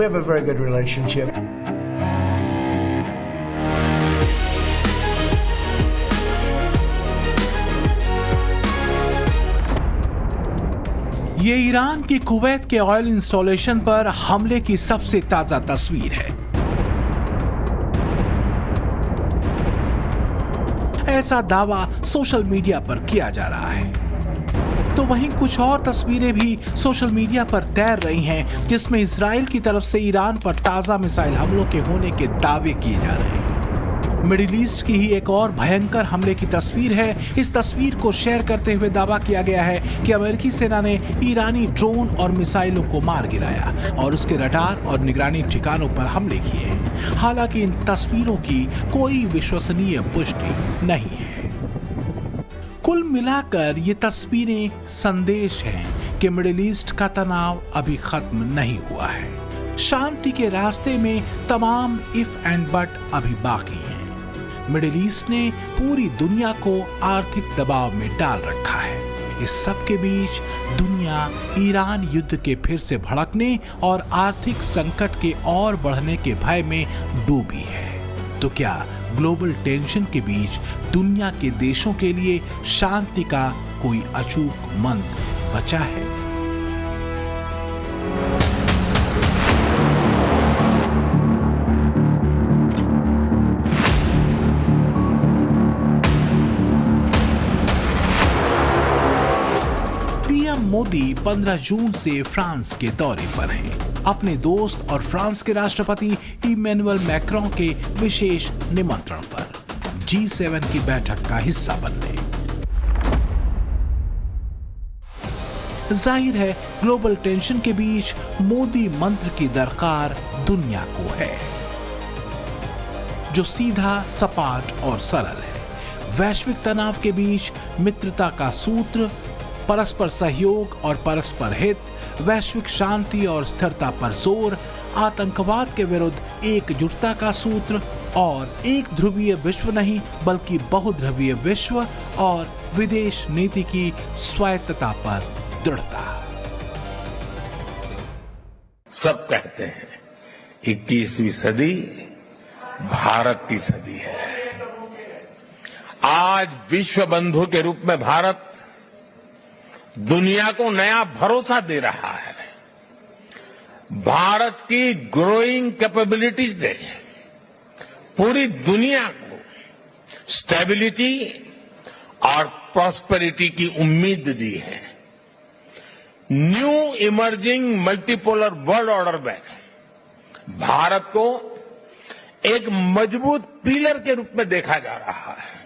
We have a very good relationship. ये Iran के Kuwait के ऑयल इंस्टॉलेशन पर हमले की सबसे ताजा तस्वीर है। ऐसा दावा सोशल मीडिया पर किया जा रहा है। तो वहीं कुछ और तस्वीरें भी सोशल मीडिया पर तैर रही हैं, जिसमें इजराइल की तरफ से ईरान पर ताजा मिसाइल हमलों के होने के दावे किए जा रहे हैं। मिडिल ईस्ट की ही एक और भयंकर हमले की तस्वीर है। इस तस्वीर को शेयर करते हुए दावा किया गया है कि अमेरिकी सेना ने ईरानी ड्रोन और मिसाइलों को मार गिराया और उसके रडार और निगरानी ठिकानों पर हमले किए हैं। हालांकि इन तस्वीरों की कोई विश्वसनीय पुष्टि नहीं है। कुल मिलाकर ये तस्वीरें संदेश हैं कि मिडिल ईस्ट का तनाव अभी खत्म नहीं हुआ है। शांति के रास्ते में तमाम इफ एंड बट अभी बाकी हैं। मिडिल ईस्ट ने पूरी दुनिया को आर्थिक दबाव में डाल रखा है। इस सब के बीच दुनिया ईरान युद्ध के फिर से भड़कने और आर्थिक संकट के और बढ़ने के भय में डूबी है। तो क्या ग्लोबल टेंशन के बीच दुनिया के देशों के लिए शांति का कोई अचूक मंत्र बचा है? मोदी 15 जून से फ्रांस के दौरे पर हैं। अपने दोस्त और फ्रांस के राष्ट्रपति इमैनुअल मैक्रों के विशेष निमंत्रण पर G7 की बैठक का हिस्सा बनने। जाहिर है ग्लोबल टेंशन के बीच मोदी मंत्र की दरकार दुनिया को है, जो सीधा, सपाट और सरल है। वैश्विक तनाव के बीच मित्रता का सूत्र, परस्पर सहयोग और परस्पर हित, वैश्विक शांति और स्थिरता पर जोर, आतंकवाद के विरुद्ध एकजुटता का सूत्र और एक ध्रुवीय विश्व नहीं बल्कि बहुध्रुवीय विश्व और विदेश नीति की स्वायत्तता पर दृढ़ता। सब कहते हैं 21वीं सदी भारत की सदी है। आज विश्व बंधु के रूप में भारत दुनिया को नया भरोसा दे रहा है। भारत की ग्रोइंग कैपेबिलिटीज ने पूरी दुनिया को स्टेबिलिटी और प्रॉस्पेरिटी की उम्मीद दी है। New emerging multipolar world order में भारत को एक मजबूत पिलर के रूप में देखा जा रहा है।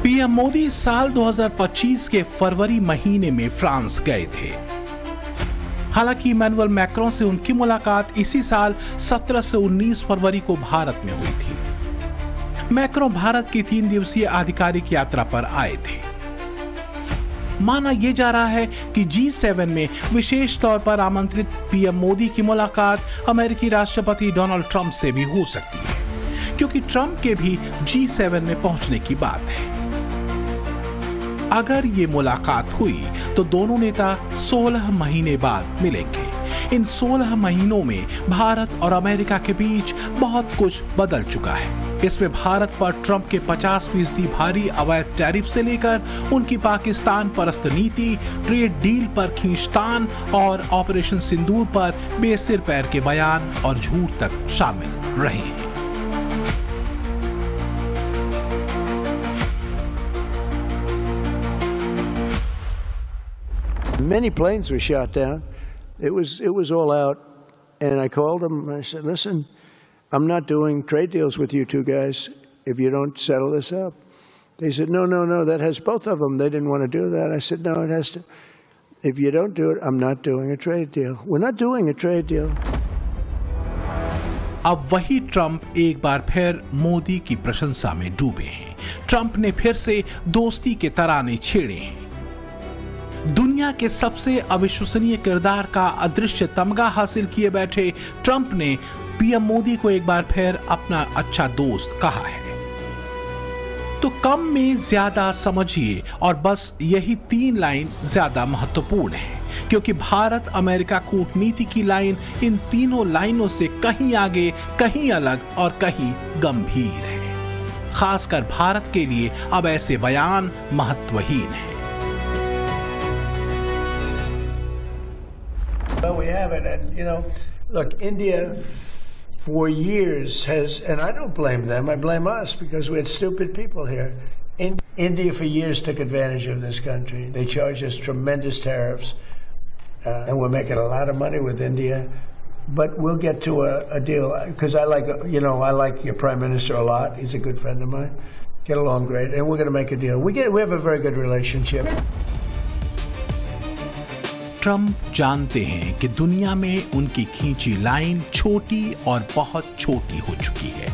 पीएम मोदी साल 2025 के फरवरी महीने में फ्रांस गए थे। हालांकि इमैनुअल मैक्रों से उनकी मुलाकात इसी साल 17 से 19 फरवरी को भारत में हुई थी। मैक्रों भारत की 3 दिवसीय आधिकारिक यात्रा पर आए थे। माना यह जा रहा है कि G7 में विशेष तौर पर आमंत्रित पीएम मोदी की मुलाकात अमेरिकी राष्ट्रपति डोनाल्ड ट्रंप से भी हो सकती है, क्योंकि ट्रंप के भी G7 में पहुंचने की बात है। अगर ये मुलाकात हुई तो दोनों नेता 16 महीने बाद मिलेंगे। इन 16 महीनों में भारत और अमेरिका के बीच बहुत कुछ बदल चुका है। इसमें भारत पर ट्रंप के 50% भारी अवैध टैरिफ से लेकर उनकी पाकिस्तान परस्त नीति, ट्रेड डील पर खींचतान और ऑपरेशन सिंदूर पर बेसिर पैर के बयान और झूठ तक शामिल रहे हैं। Many planes were shot down. It was all out, and I called them. I said, "Listen, I'm not doing trade deals with you two guys if you don't settle this up." They said, "No, no, no. That has both of them. They didn't want to do that." I said, "No, it has to. If you don't do it, I'm not doing a trade deal. We're not doing a trade deal." अब वही Trump एक बार फिर मोदी की प्रशंसा में डूबे हैं। Trump ने फिर से दोस्ती के तराने छेड़े हैं। दुनिया के सबसे अविश्वसनीय किरदार का अदृश्य तमगा हासिल किए बैठे ट्रंप ने पीएम मोदी को एक बार फिर अपना अच्छा दोस्त कहा है। तो कम में ज्यादा समझिए और बस यही 3 लाइन ज्यादा महत्वपूर्ण है, क्योंकि भारत अमेरिका कूटनीति की लाइन इन तीनों लाइनों से कहीं आगे, कहीं अलग और कहीं गंभीर है। खासकर भारत के लिए अब ऐसे बयान महत्वहीन हैं। Well, we have it, and look, India for years has, and I don't blame them, I blame us because we had stupid people here. India for years took advantage of this country. They charged us tremendous tariffs, and we're making a lot of money with India. But we'll get to a deal because I like your Prime Minister a lot. He's a good friend of mine. Get along great, and we're going to make a deal. We have a very good relationship. Trump जानते हैं कि दुनिया में उनकी खींची line छोटी और बहुत छोटी हो चुकी है।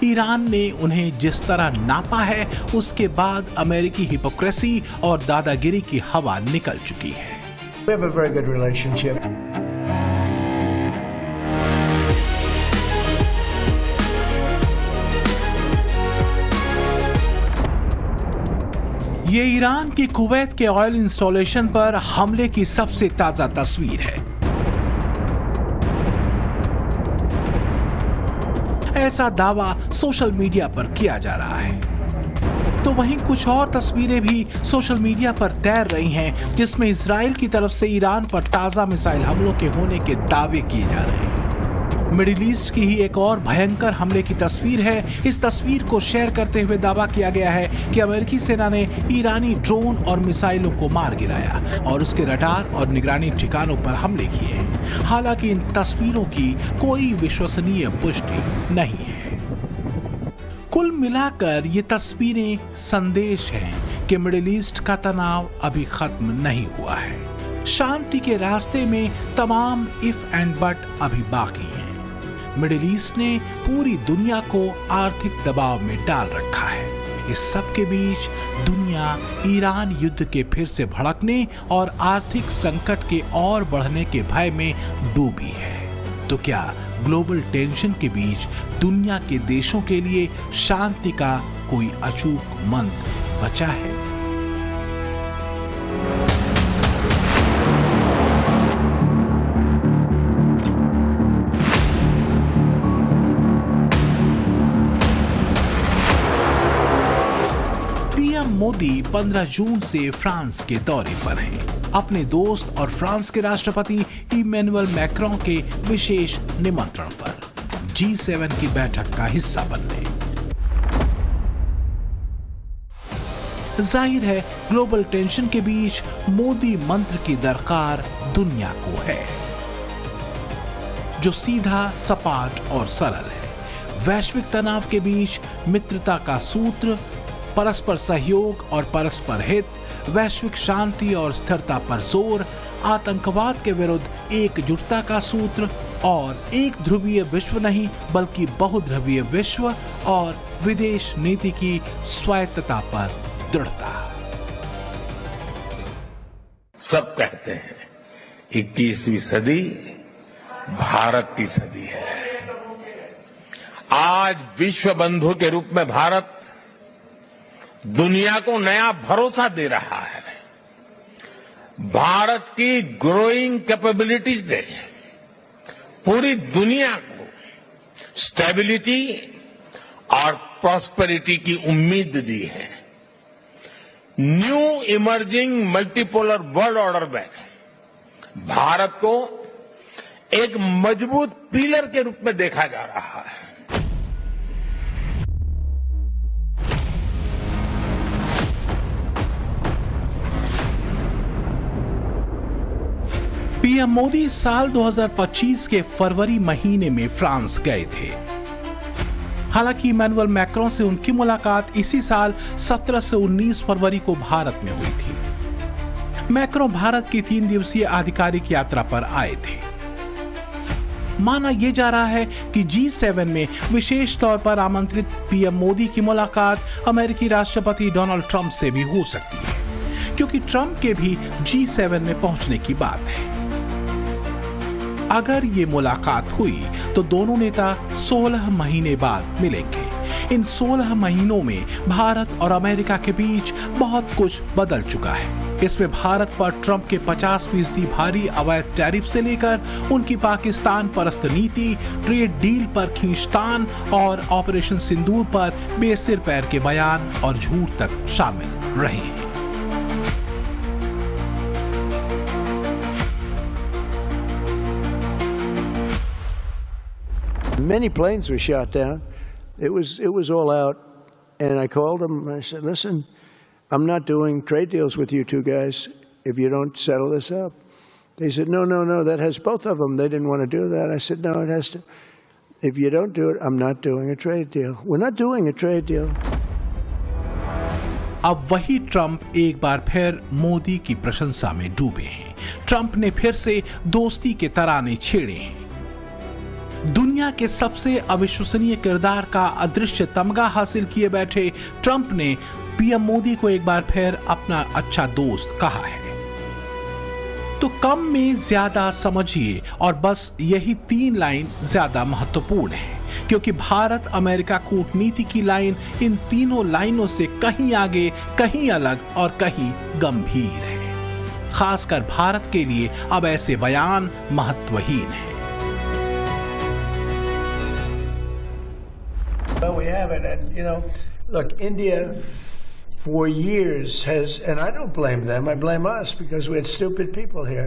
ईरान ने उन्हें जिस तरह नापा है, उसके बाद अमेरिकी हिपोक्रेसी और दादागिरी की हवा निकल चुकी है। We have a very good relationship. ये ईरान के कुवैत के ऑयल इंस्टॉलेशन पर हमले की सबसे ताजा तस्वीर है। ऐसा दावा सोशल मीडिया पर किया जा रहा है। तो वहीं कुछ और तस्वीरें भी सोशल मीडिया पर तैर रही हैं, जिसमें इजराइल की तरफ से ईरान पर ताजा मिसाइल हमलों के होने के दावे किए जा रहे हैं। मिडिल ईस्ट की ही एक और भयंकर हमले की तस्वीर है। इस तस्वीर को शेयर करते हुए दावा किया गया है कि अमेरिकी सेना ने ईरानी ड्रोन और मिसाइलों को मार गिराया और उसके रडार और निगरानी ठिकानों पर हमले किए। हालांकि इन तस्वीरों की कोई विश्वसनीय पुष्टि नहीं है। कुल मिलाकर ये तस्वीरें संदेश हैं कि मिडिल ईस्ट का तनाव अभी खत्म नहीं हुआ है। शांति के रास्ते में तमाम इफ एंड बट अभी बाकी हैं। मिडिल ईस्ट ने पूरी दुनिया को आर्थिक दबाव में डाल रखा है। इस सब के बीच दुनिया ईरान युद्ध के फिर से भड़कने और आर्थिक संकट के और बढ़ने के भय में डूबी है। तो क्या ग्लोबल टेंशन के बीच दुनिया के देशों के लिए शांति का कोई अचूक मंत्र बचा है? मोदी 15 जून से फ्रांस के दौरे पर हैं, अपने दोस्त और फ्रांस के राष्ट्रपति इमैनुअल मैक्रों के विशेष निमंत्रण पर G7 की बैठक का हिस्सा बनने। जाहिर है ग्लोबल टेंशन के बीच मोदी मंत्र की दरकार दुनिया को है, जो सीधा, सपाट और सरल है। वैश्विक तनाव के बीच मित्रता का सूत्र, परस्पर सहयोग और परस्पर हित, वैश्विक शांति और स्थिरता पर जोर, आतंकवाद के विरुद्ध एकजुटता का सूत्र और एक ध्रुवीय विश्व नहीं बल्कि बहुध्रुवीय विश्व और विदेश नीति की स्वायत्तता पर दृढ़ता। सब कहते हैं 21वीं सदी भारत की सदी है। आज विश्व बंधु के रूप में भारत दुनिया को नया भरोसा दे रहा है। भारत की ग्रोइंग कैपेबिलिटीज ने पूरी दुनिया को स्टेबिलिटी और प्रॉस्पेरिटी की उम्मीद दी है। New emerging multipolar world order में भारत को एक मजबूत पिलर के रूप में देखा जा रहा है। पीएम मोदी साल 2025 के फरवरी महीने में फ्रांस गए थे। हालांकि इमैनुअल मैक्रों से उनकी मुलाकात इसी साल 17 से 19 फरवरी को भारत में हुई थी। मैक्रों भारत की 3 दिवसीय आधिकारिक यात्रा पर आए थे। माना यह जा रहा है कि G7 में विशेष तौर पर आमंत्रित पीएम मोदी की मुलाकात अमेरिकी राष्ट्रपति डोनाल्ड ट्रंप से भी हो सकती है, क्योंकि ट्रंप के भी G7 में पहुंचने की बात है। अगर ये मुलाकात हुई तो दोनों नेता 16 महीने बाद मिलेंगे। इन 16 महीनों में भारत और अमेरिका के बीच बहुत कुछ बदल चुका है। इसमें भारत पर ट्रंप के 50% भारी अवैध टैरिफ से लेकर उनकी पाकिस्तान परस्त नीति, ट्रेड डील पर खींचतान और ऑपरेशन सिंदूर पर बेसिर पैर के बयान और झूठ तक शामिल रहे हैं। Many planes were shot down. It was all out, and I called them. I said, "Listen, I'm not doing trade deals with you two guys if you don't settle this up." They said, "No, that has both of them." They didn't want to do that. I said, "No, it has to. If you don't do it, I'm not doing a trade deal. We're not doing a trade deal." अब वही Trump एक बार फिर मोदी की प्रशंसा में डूबे हैं। Trump ने फिर से दोस्ती के तराने छेड़े हैं। दुनिया के सबसे अविश्वसनीय किरदार का अदृश्य तमगा हासिल किए बैठे ट्रंप ने पीएम मोदी को एक बार फिर अपना अच्छा दोस्त कहा है। तो कम में ज्यादा समझिए और बस यही 3 लाइन ज्यादा महत्वपूर्ण है, क्योंकि भारत अमेरिका कूटनीति की लाइन इन तीनों लाइनों से कहीं आगे, कहीं अलग और कहीं गंभीर है। खासकर भारत के लिए अब ऐसे बयान महत्वहीन हैं। Well, we have it, and look, India for years has, and I don't blame them, I blame us because we had stupid people here.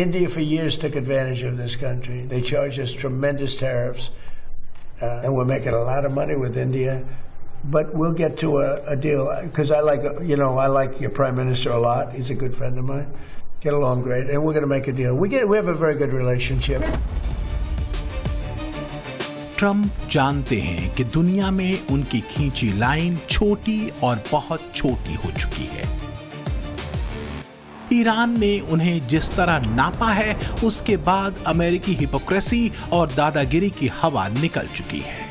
India for years took advantage of this country. They charged us tremendous tariffs, and we're making a lot of money with India. But we'll get to a deal because I like your Prime Minister a lot. He's a good friend of mine. Get along great, and we're going to make a deal. We have a very good relationship. Trump जानते हैं कि दुनिया में उनकी खींची line छोटी और बहुत छोटी हो चुकी है। ईरान ने उन्हें जिस तरह नापा है, उसके बाद अमेरिकी हिपोक्रेसी और दादागिरी की हवा निकल चुकी है।